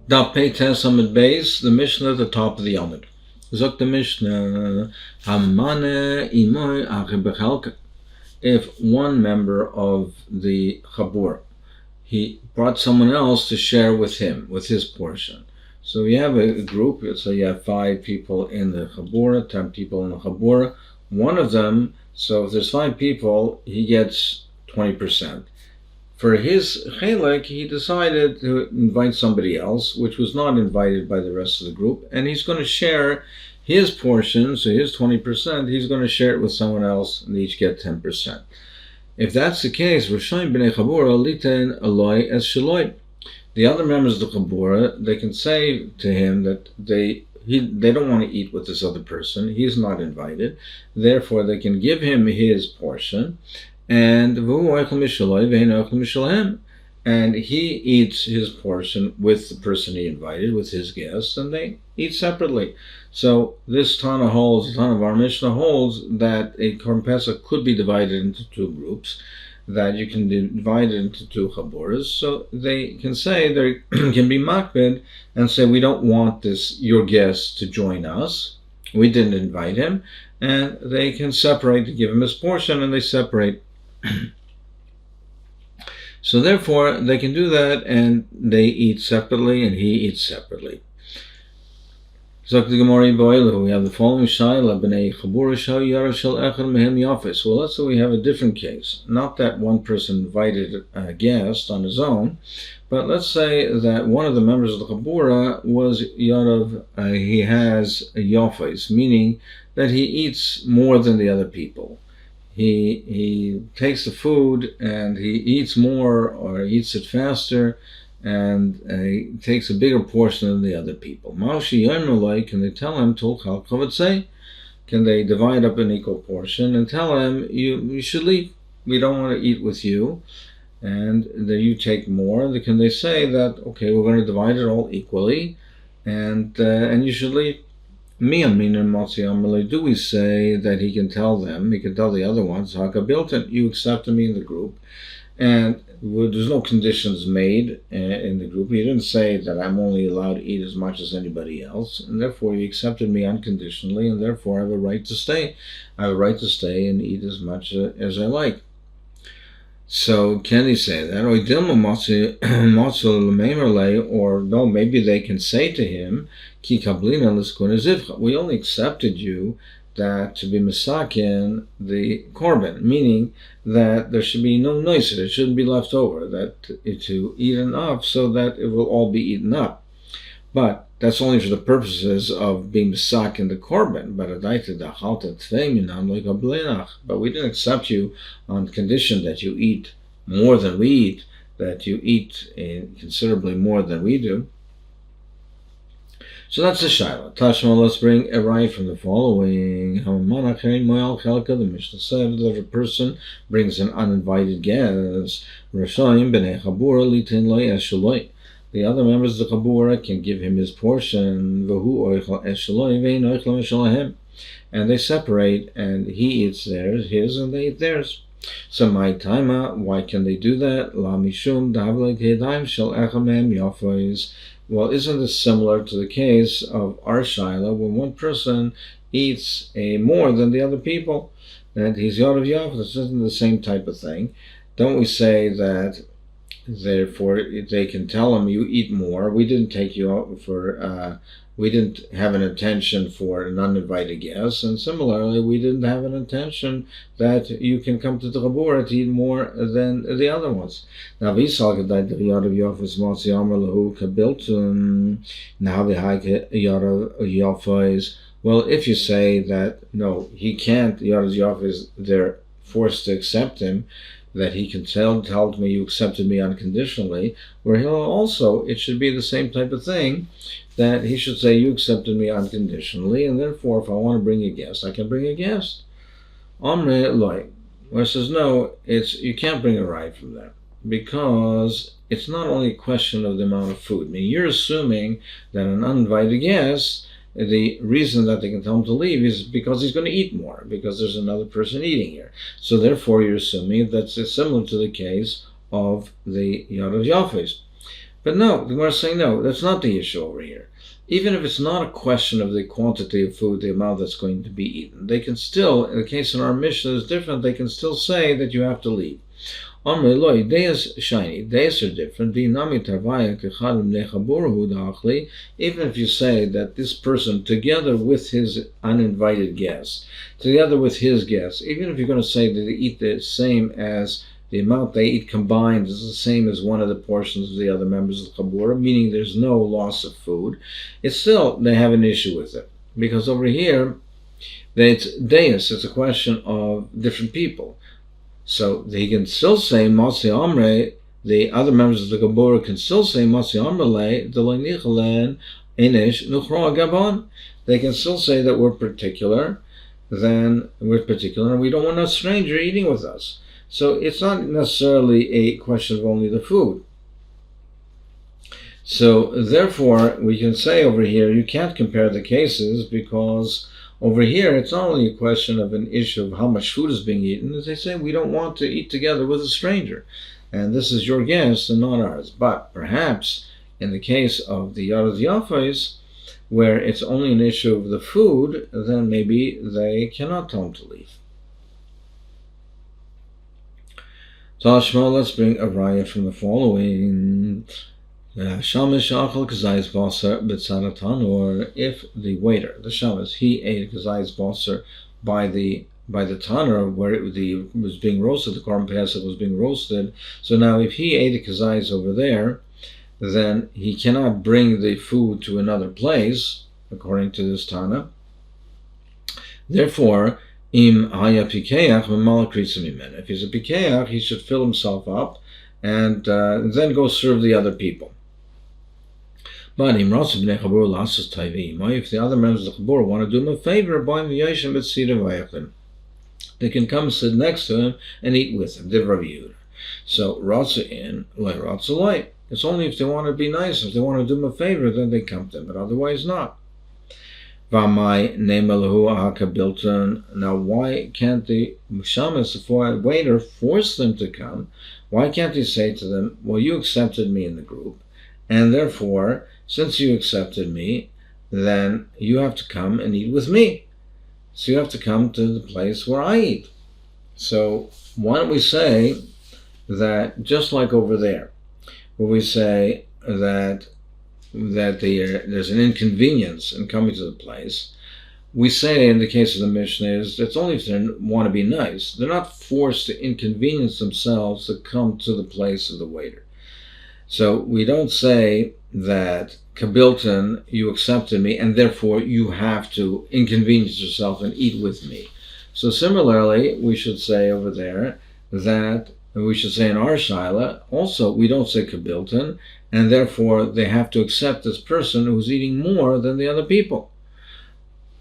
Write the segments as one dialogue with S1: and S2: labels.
S1: Daf Pei Tes Amud Beis, the Mishnah at the top of the Amud. Zok the Mishnah, Hamane imoy achi bechelka. If one member of the Chabur, he brought someone else to share with him, with his portion. So you have a group, so you have 5 people in the Chabura, 10 people in the Chabura. One of them, so if there's 5 people, he gets 20%. For his chelek, he decided to invite somebody else, which was not invited by the rest of the group, and he's going to share his portion, so his 20%, he's going to share it with someone else, and they each get 10%. If that's the case, Rishayim b'nei Chabura liten aloi es shaloi. The other members of the Chabura, they can say to him that they don't want to eat with this other person, he's not invited, therefore they can give him his portion, and he eats his portion with the person he invited, with his guests, and they eat separately. So this Tana holds, the Tana of our Mishnah holds that a Korban Pesach could be divided into 2 groups, that you can divide it into 2 chaburas, so they can say, they can be makbid and say, we don't want your guest to join us, we didn't invite him, and they can separate to give him his portion, and they separate. So therefore, they can do that, and they eat separately, and he eats separately. We have the following shaila b'nei chabura shal shel echad mehem yafis. Well, let's say we have a different case. Not that one person invited a guest on his own, but let's say that one of the members of the chabura was yarav. He has a yafis, meaning that he eats more than the other people. He takes the food and he eats more, or eats it faster, and he takes a bigger portion than the other people. Can they tell him, can they divide up an equal portion and tell him, you should leave, we don't want to eat with you, and then you take more? Can they say that, okay, we're going to divide it all equally, and you should leave? Do we say that he can tell them, he can tell the other ones, you accepted me in the group, and there's no conditions made in the group. He didn't say that I'm only allowed to eat as much as anybody else, and therefore you accepted me unconditionally, and therefore I have a right to stay. I have a right to stay and eat as much as I like. So can he say that? Or no, maybe they can say to him, we only accepted you that to be masakin the korban, meaning that there should be no noise, it shouldn't be left over, that to eat enough so that it will all be eaten up. But that's only for the purposes of being masakin the korban. But we didn't accept you on condition that you eat more than we eat, that you eat considerably more than we do. So that's the shaila. Tashma, let's bring a right from the following. The Mishnah said that if a person brings an uninvited guest, the other members of the chabura can give him his portion, and they separate, and he eats his, and they eat theirs. So my taima, why can they do that? La mishum davle kedaim shel echad mehem yafos. Well, isn't this similar to the case of our shaila, when one person eats more than the other people, and he's yod of yaf? This isn't the same type of thing. Don't we say that therefore they can tell him, you eat more, we didn't take you out for we didn't have an intention for an uninvited guest, and similarly we didn't have an intention that you can come to the chabura to eat more than the other ones. Now well, if you say that no, he can't, they're forced to accept him, that he can tell me you accepted me unconditionally, where he'll also, it should be the same type of thing, that he should say you accepted me unconditionally, and therefore if I want to bring a guest, I can bring a guest. Amre loy, where it says no, you can't bring a right from that, because it's not only a question of the amount of food. I mean, you're assuming that an uninvited guest, the reason that they can tell him to leave is because he's going to eat more, because there's another person eating here. So therefore you're assuming that's similar to the case of the Yad of Yafes. But no, the Gemara is saying no, that's not the issue over here. Even if it's not a question of the quantity of food, the amount that's going to be eaten, they can still, in the case in our Mishnah is different, they can still say that you have to leave. Deis shiny, deis are different. Even if you say that this person, together with his uninvited guests, together with his guests, even if you're going to say that they eat the same as the amount they eat combined is the same as one of the portions of the other members of the Chabura, meaning there's no loss of food, it's still, they have an issue with it. Because over here, it's deis, it's a question of different people. So they can still say Masi Amre, the other members of the Chabura can still say Masi Amre Delanichalen Inish Nuchra Gabon. They can still say that we're particular, and we don't want a stranger eating with us. So it's not necessarily a question of only the food. So therefore, we can say over here, you can't compare the cases because over here, it's not only a question of an issue of how much food is being eaten. As they say, we don't want to eat together with a stranger. And this is your guest and not ours. But perhaps in the case of the Yarad Yafais, where it's only an issue of the food, then maybe they cannot tell him to leave. Tashma, let's bring a raya from the following. Or if the waiter, the shamas, he ate kazayis basar by the tanner where it was being roasted, the korban pesach was being roasted. So now, if he ate a kazayis over there, then he cannot bring the food to another place, according to this tana. Therefore, im haya pikeach v'malakritzim. If he's a pikeach, he should fill himself up and then go serve the other people. But if the other members of the Chabur want to do him a favor, they can come sit next to him and eat with him. So Ratza in, like Ratza light. It's only if they want to be nice, if they want to do him a favor, then they come to him, but otherwise not. Now why can't the Shamas, the waiter, force them to come? Why can't he say to them, well, you accepted me in the group, and therefore, since you accepted me, then you have to come and eat with me. So you have to come to the place where I eat. So why don't we say that, just like over there, where we say that there's an inconvenience in coming to the place, we say in the case of the Mishnah is it's only if they want to be nice. They're not forced to inconvenience themselves to come to the place of the waiter. So we don't say that Kabilton, you accepted me, and therefore you have to inconvenience yourself and eat with me. So similarly, we should say over there that we should say in our Shaila, also we don't say Kabilton, and therefore they have to accept this person who's eating more than the other people.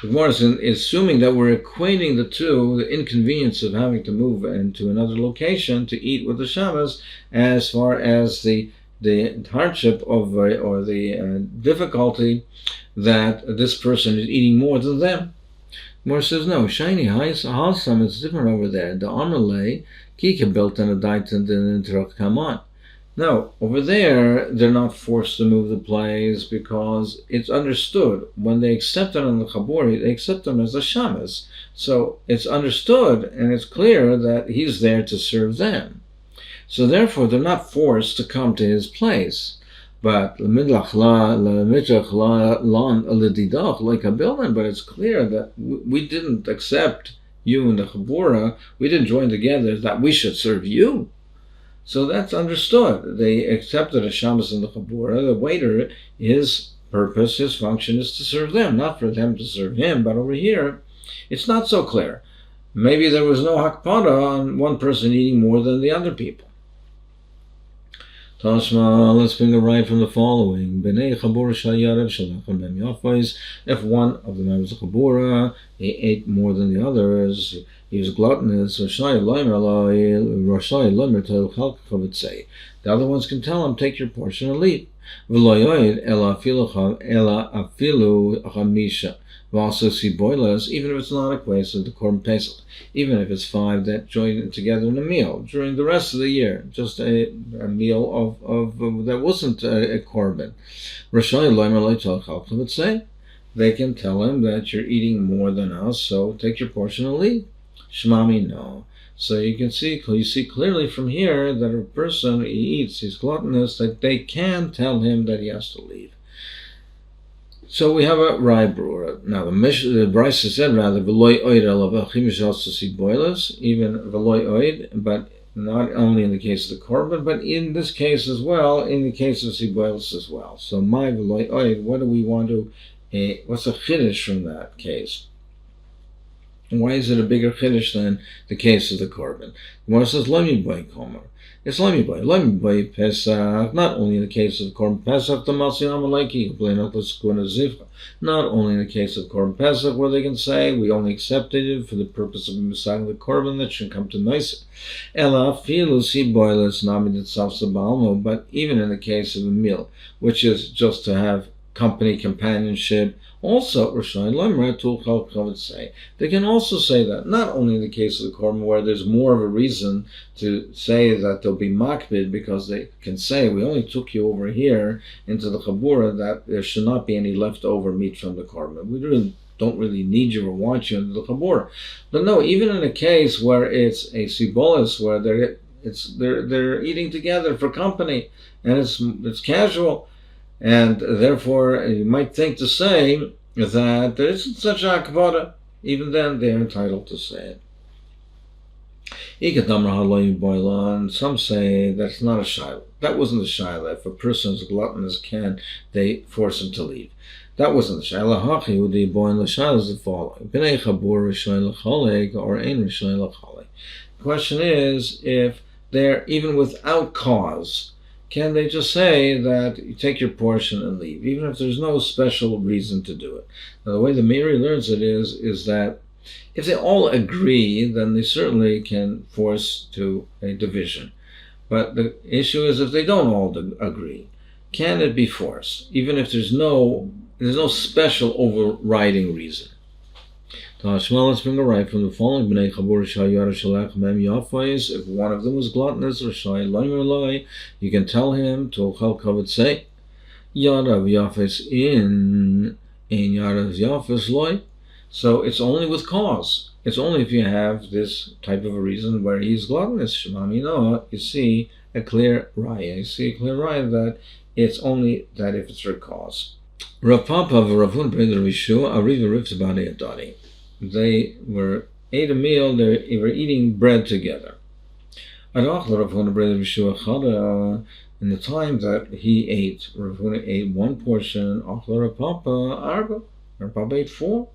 S1: The Gemara is assuming that we're equating the two, the inconvenience of having to move into another location to eat with the Shabbos, as far as the hardship of or the difficulty that this person is eating more than them. Gemara says no. Shiny Halsam, it's different over there. The Amalei Kika built in a ditan in come on. No, over there they're not forced to move the place because it's understood when they accept them on the Chaburi, they accept them as a shamas. So it's understood and it's clear that he's there to serve them. So therefore they're not forced to come to his place. But it's clear that we didn't accept you in the Chabura, we didn't join together that we should serve you. So that's understood. They accepted a shamas in the Chabura. The waiter, his purpose, his function is to serve them, not for them to serve him. But over here, it's not so clear. Maybe there was no hakpada on one person eating more than the other people. Tashma, let's bring a right from the following. If one of the members of Chabura, he ate more than the others, he was gluttonous, the other ones can tell him, take your portion and leave. Also, siboilas, even if it's not a place of the korban pesach, even if it's 5 that join together in a meal during the rest of the year, just a meal of that wasn't a korban. Rashai loimer loital chalcha would say, they can tell him that you're eating more than us, so take your portion and leave. Shmami, no. So you see clearly from here that a person he eats, he's gluttonous, that they can tell him that he has to leave. So we have a Rai Brura. Now the Brisa said rather v'loy oid elavachim to boilers, even v'loy oid, but not only in the case of the korban, but in this case as well, in the case of siboilus as well. So my v'loy oid, what do we want to? What's a chiddush from that case? Why is it a bigger chiddush than the case of the korban? The Gemara says lomi boy komer. It's lomi boy pesach. Not only in the case of korban pesach, the matziyam aleiki not only in the case of korban pesach, where they can say we only accepted it for the purpose of misaging the korban that should come to nicer. Ela filu si boilers namid itself sabalmo. But even in the case of a meal, which is just to have company, companionship, also Rashai Lemra Tulchal would say. They can also say that, not only in the case of the korban where there's more of a reason to say that they'll be makbid, because they can say, we only took you over here into the chabura, that there should not be any leftover meat from the korban. We don't really need you or want you into the chabura. But no, even in a case where it's a sibolis, where they're eating together for company, and it's casual, and therefore you might think to say that there isn't such a kavada. Even then they're entitled to say it. And some say that's not a shayla. That wasn't a shayla. If a person is gluttonous, can they force him to leave? That wasn't the shayla. The shayla is the following: b'nei chabur rishon l'cholek or ein rishon l'cholek. The question is, if they're even without cause, can they just say that you take your portion and leave, even if there's no special reason to do it? Now, the way the Meiri learns it is that if they all agree, then they certainly can force to a division. But the issue is if they don't all agree, can it be forced, even if there's no special overriding reason? Let's bring a right from the following: B'nei Chabur Shayar Shalach Mem Yafais. If one of them was gluttonous or Shay Loimer Loi, you can tell him to Chal Kavod say Yarav Yafais in Yarav Yafais Loi. So it's only with cause. It's only if you have this type of a reason where he's gluttonous. Shemami no, you see a clear raya. You see a clear raya that it's only that if it's for cause. Rav Papa v'Ravun Breder Rishu Ariva Rifts about Adani. They ate a meal, they were eating bread together. In the time that he ate, Rav Huna ate one portion, Rav Papa ate 4.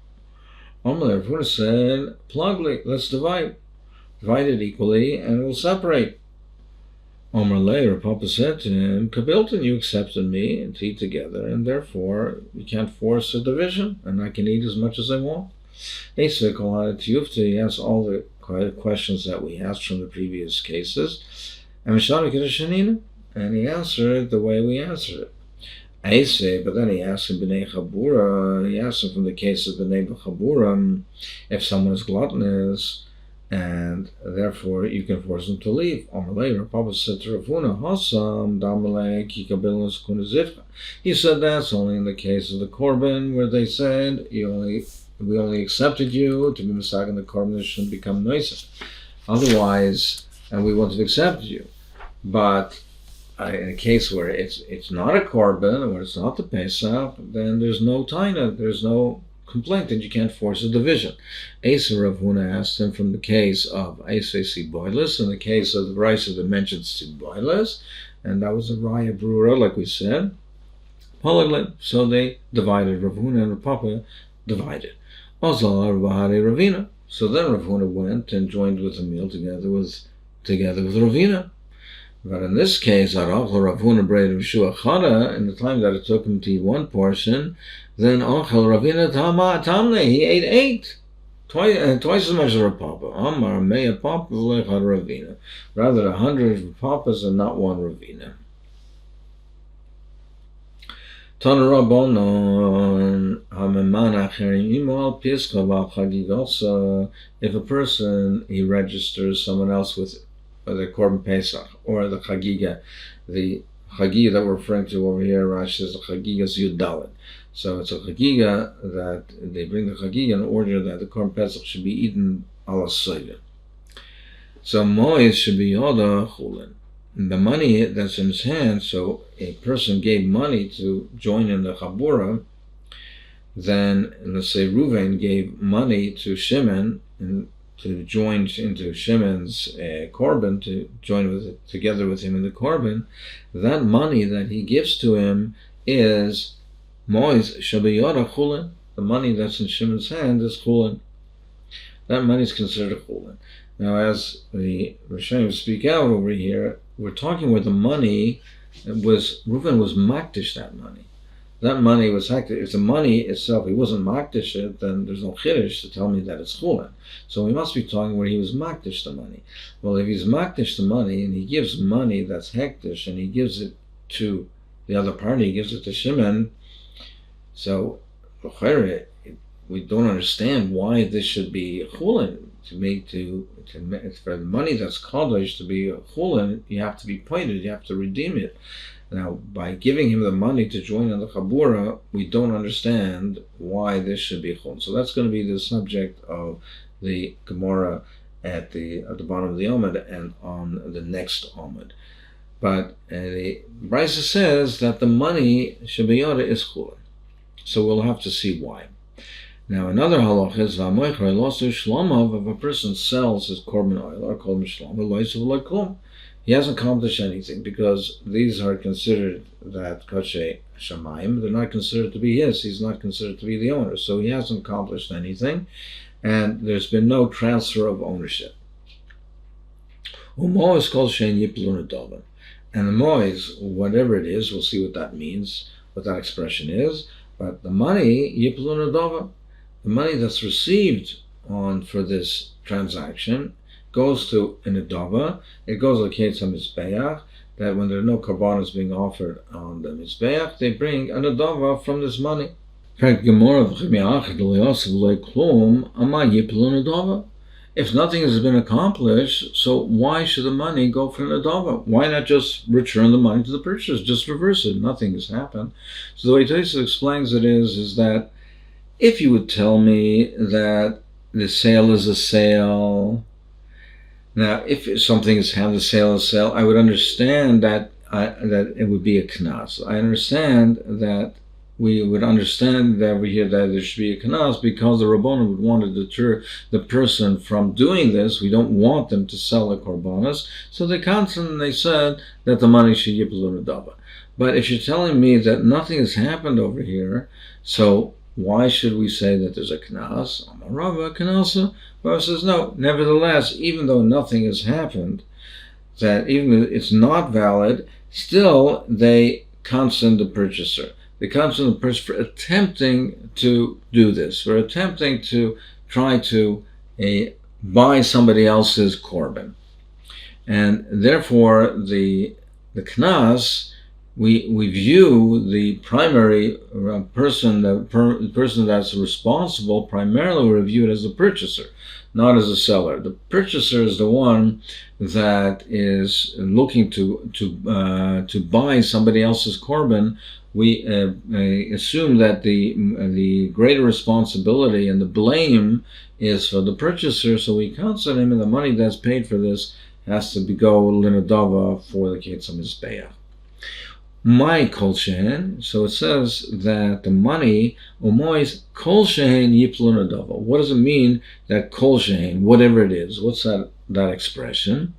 S1: Rav Huna said, Plugly, let's divide it equally and we'll separate. Rav Papa said to him, Kabilton, you accepted me and to eat together, and therefore you can't force a division, and I can eat as much as I want. He asked all the questions that we asked from the previous cases, and he answered the way we answered it. But then he asked him B'nei Chabura, he asked him from the case of B'nei Chabura, if someone is gluttonous, and therefore you can force them to leave. Papa said to Rav Huna, he said that's only in the case of the korban, where they said we only accepted you to be misaging the korban that shouldn't become nicer. Otherwise, and we wouldn't have accepted you. But in a case where it's not a korban, where it's not the Pesach, then there's no taina, there's no complaint, and you can't force a division. Asa Rav Huna asked him from the case of Asa Siboilus, in the case of the Brisa that mentions Siboilus, and that was a Raya Brura, like we said. So they divided. Rav Huna and Rav Papa divided. So then Rav Huna went and joined with the meal together with Ravina. But in this case, in the time that it took him to eat one portion, then Ochel Ravina Tamne, he ate 8. Twice as much as Rav Papa. Amar Meya Papa Ravina. Rather 100 Papas and not one Ravina. If a person, he registers someone else with the Korban Pesach or the Chagiga, the Chagiga that we're referring to over here, Rashi says the Chagiga is Yudalit. So it's a Chagiga that they bring the Chagiga in order that the Korban Pesach should be eaten ala soida. So Mois should be Yoda Chulin. The money that's in his hand, so a person gave money to join in the Chabura, then let's say Reuven gave money to Shimon and to join into Shimon's korban, to join together with him in the korban. That money that he gives to him is Mois Shabiyara Chulin. The money that's in Shimon's hand is Chulin. That money is considered Chulin. Now, as the Rishonim speak out over here, we're talking where the money was, Reuven was makdish that money. That money was hektish. If the money itself, he wasn't makdish it, then there's no chiddush to tell me that it's chulin. So we must be talking where he was makdish the money. Well, if he's makdish the money and he gives money that's hektish and he gives it to the other party, he gives it to Shimon, so we don't understand why this should be chulin. For the money that's kaddish to be chulin, you have to be pointed, you have to redeem it. Now, by giving him the money to join in the Chabura, we don't understand why this should be chulin. So that's going to be the subject of the Gemara at the bottom of the Amud and on the next Amud. But the Brisa says that the money Shabiyada is chulin. So we'll have to see why. Now, another halach is v'amoicher losu shlomav. If a person sells his korban oil or korban shlomav, loisav loiklum, he hasn't accomplished anything, because these are considered that koshe shamayim. They're not considered to be his. He's not considered to be the owner, so he hasn't accomplished anything, and there's been no transfer of ownership. Umo is called shein yiplun adovan, and the mois, whatever it is, we'll see what that means, what that expression is. But the money yiplun adovan, the money that's received for this transaction, goes to an adava. It goes to the Mizbeach, that when there are no karbanos being offered on the Mizbeach, they bring an adava from this money. If nothing has been accomplished, so why should the money go for an adava? Why not just return the money to the purchasers? Just reverse it. Nothing has happened. So the way Tosfos explains it is that if you would tell me that the sale is a sale, now if something is had the sale is sale, I would understand that it would be a knas. I understand that we would understand that we hear that there should be a knas because the Rabbanan would want to deter the person from doing this. We don't want them to sell the korbanos, so they said that the money should yiplu nadava. But if you're telling me that nothing has happened over here, so why should we say that there's a knas? Amarava kanasa. Rav says no. Nevertheless, even though nothing has happened, that even though it's not valid, still they constant the purchaser. They constant the purchaser for attempting to do this, for attempting to try to buy somebody else's korban, and therefore the knas. We view the primary person, the person that's responsible, primarily we view it as the purchaser, not as a seller. The purchaser is the one that is looking to buy somebody else's korban. We assume that the greater responsibility and the blame is for the purchaser, so we counsel him, and the money that's paid for this has to go linadava for the Ketzah Mizbeach. My kol shehen, so it says that the money, omois kol shehen yiplun adava. What does it mean that kol shehen, whatever it is? What's that expression?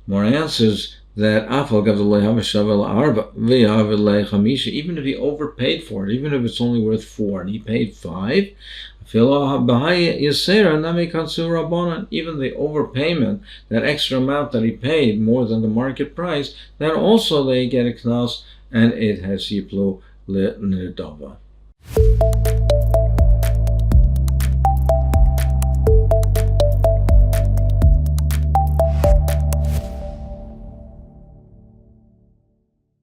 S1: More answers that afal gavdalei havashavel arba v'yavelei chamisha. Even if he overpaid for it, even if it's only worth 4 and he paid 5, even the overpayment, that extra amount that he paid more than the market price, that also they get a knas, and it has yiplu le nedava.